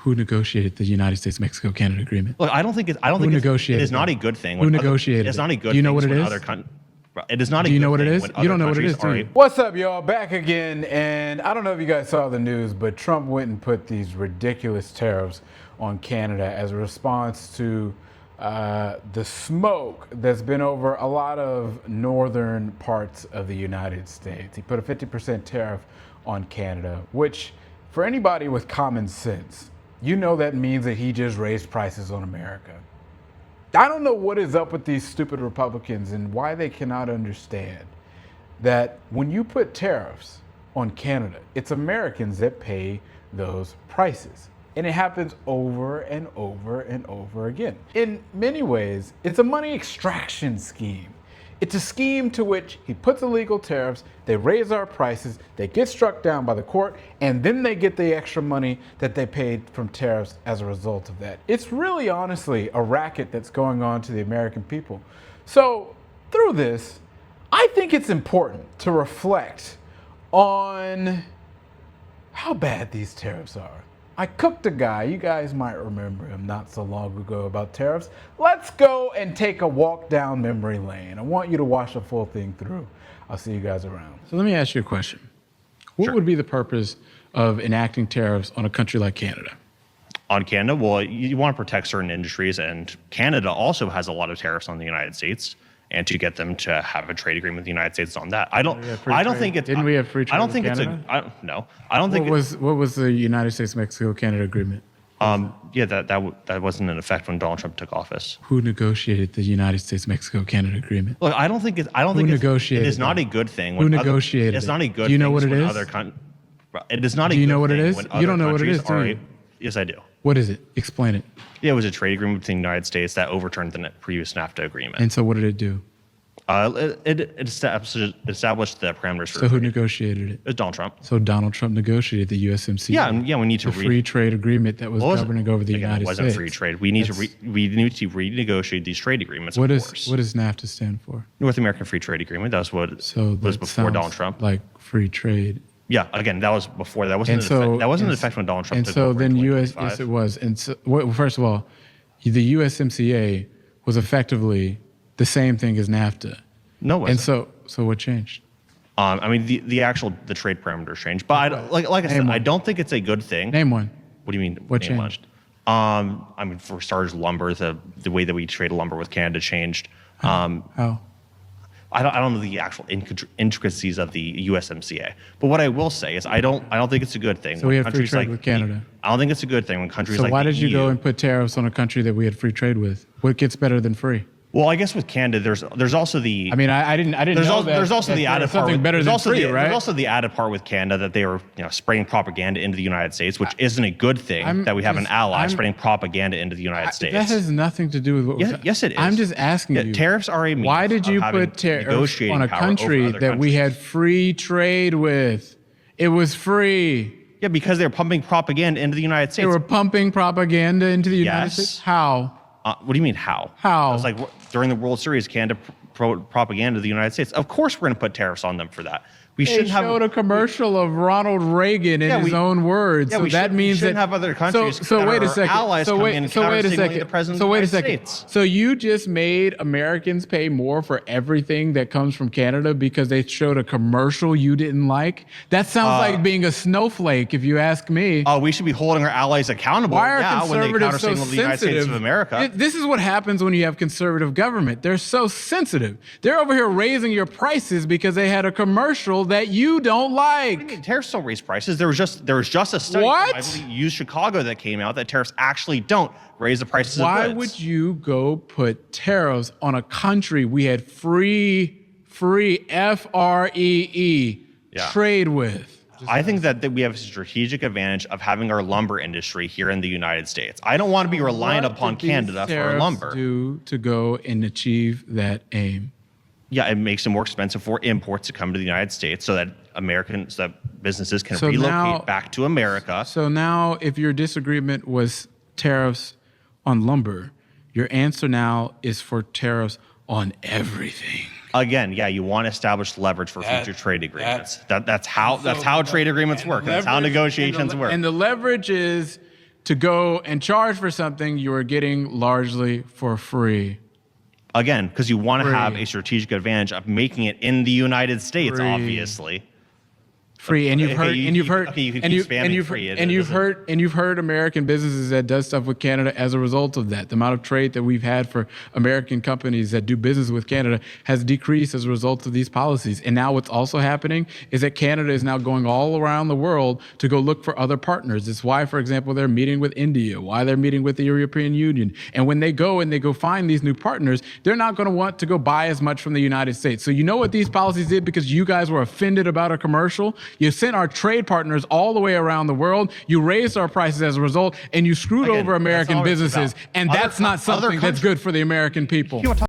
Who negotiated the United States-Mexico-Canada agreement? Look, I don't think it is not a good thing. Who negotiated It's not a good thing? Do you know thing what it when is? other it is not a Do you good know what it thing is? when You other don't know what it countries is, do are you? What's up, y'all? Back again, and I don't know if you guys saw the news, but Trump went and put these ridiculous tariffs on Canada as a response to the smoke that's been over a lot of northern parts of the United States. He put a 50% tariff on Canada, which for anybody with common sense, you know that means that he just raised prices on America. I don't know what is up with these stupid Republicans and why they cannot understand that when you put tariffs on Canada, it's Americans that pay those prices. And it happens over and over and over again. In many ways, it's a money extraction scheme. It's a scheme to which he puts illegal tariffs, they raise our prices, they get struck down by the court, and then they get the extra money that they paid from tariffs as a result of that. It's really honestly a racket that's going on to the American people. So through this, I think it's important to reflect on how bad these tariffs are. I cooked a guy, you guys might remember him not so long ago about tariffs. Let's go and take a walk down memory lane. I want you to watch the full thing through. I'll see you guys around. So let me ask you a question. What would be the purpose of enacting tariffs on a country like Canada? On Canada, well, you want to protect certain industries, and Canada also has a lot of tariffs on the United States, and to get them to have a trade agreement with the United States on that. I don't think it's. Didn't we have free trade? I don't think with Canada? I don't think. What was the United States-Mexico-Canada agreement? Yeah, that wasn't in effect when Donald Trump took office. Who negotiated the United States-Mexico-Canada agreement? Look, I don't think it is not a good thing. Who negotiated? It's not a good. Do you know what thing it when is? It is not a. Do you good know what it thing is? when You other don't know what it countries is, do you? Yes, I do. What is it? Explain it. Yeah, it was a trade agreement between the United States that overturned the previous NAFTA agreement. And so what did it do? It established the parameters for. So who negotiated it? It was Donald Trump. So Donald Trump negotiated the USMCA. Yeah, we need to the free trade agreement that was governing over the United States. It wasn't free trade. We need to renegotiate these trade agreements. What does NAFTA stand for? North American Free Trade Agreement. That's what was before Donald Trump. Like free trade. Yeah, again, that was before. That wasn't in effect when Donald Trump took over. And so then yes, it was. And so, first of all, the USMCA was effectively the same thing as NAFTA. No, it wasn't. And so what changed? I mean, the trade parameters changed. But like I said, I don't think it's a good thing. Name one. What do you mean? What changed? I mean, for starters, lumber. The way that we trade lumber with Canada changed. How? I don't know the actual intricacies of the USMCA, but what I will say is I don't think it's a good thing. So we have free trade with Canada. I don't think it's a good thing when countries like. So why did you EU, go and put tariffs on a country that we had free trade with? What gets better than free? Well, I guess with Canada, there's also the. I mean, I didn't know that. There's also the added part. There's also the added part with Canada that they were spreading propaganda into the United States, which isn't a good thing. That we have an ally spreading propaganda into the United States. That has nothing to do with what. Yes, it is. I'm just asking you. Tariffs are a means. Why did you put tariffs on a country that we had free trade with? It was free. Yeah, because they were pumping propaganda into the United States. They were pumping propaganda into the United States? How? What do you mean, how? How? It's like during the World Series, Canada propaganda to the United States. Of course, we're going to put tariffs on them for that. We shouldn't have. They showed a commercial of Ronald Reagan in his own words. So that means we shouldn't have other countries. So wait a second. Allies come in and counter-signaling the president. So wait a second. So you just made Americans pay more for everything that comes from Canada because they showed a commercial you didn't like? That sounds like being a snowflake, if you ask me. We should be holding our allies accountable. Why are conservatives so the United States of America? This is what happens when you have conservative government. They're so sensitive. They're over here raising your prices because they had a commercial that you don't like. Tariffs don't raise prices. There was just a study from, I believe, Use Chicago that came out that tariffs actually don't raise the prices of goods. Why would you go put tariffs on a country we had free F-R-E-E trade with? I think that we have a strategic advantage of having our lumber industry here in the United States. I don't want to be reliant upon Canada for our lumber. What do to go and achieve that aim? Yeah, it makes it more expensive for imports to come to the United States so that businesses can relocate back to America. So now, if your disagreement was tariffs on lumber, your answer now is for tariffs on everything. Again, yeah, you want to establish leverage for future trade agreements. That's how trade agreements work. That's how negotiations work. And the leverage is to go and charge for something you are getting largely for free. Again, because you want to Free. have a strategic advantage of making it in the United States, Free. obviously. Free, and you've heard, Okay, and you've heard, okay, you can and keep spamming free. you've heard American businesses that does stuff with Canada as a result of that. The amount of trade that we've had for American companies that do business with Canada has decreased as a result of these policies. And now what's also happening is that Canada is now going all around the world to go look for other partners. It's why, for example, they're meeting with India, why they're meeting with the European Union. And when they go and they go find these new partners, they're not going to want to go buy as much from the United States. So you know what these policies did because you guys were offended about a commercial? You sent our trade partners all the way around the world. You raised our prices as a result, and you screwed over American businesses. And that's not something that's good for the American people.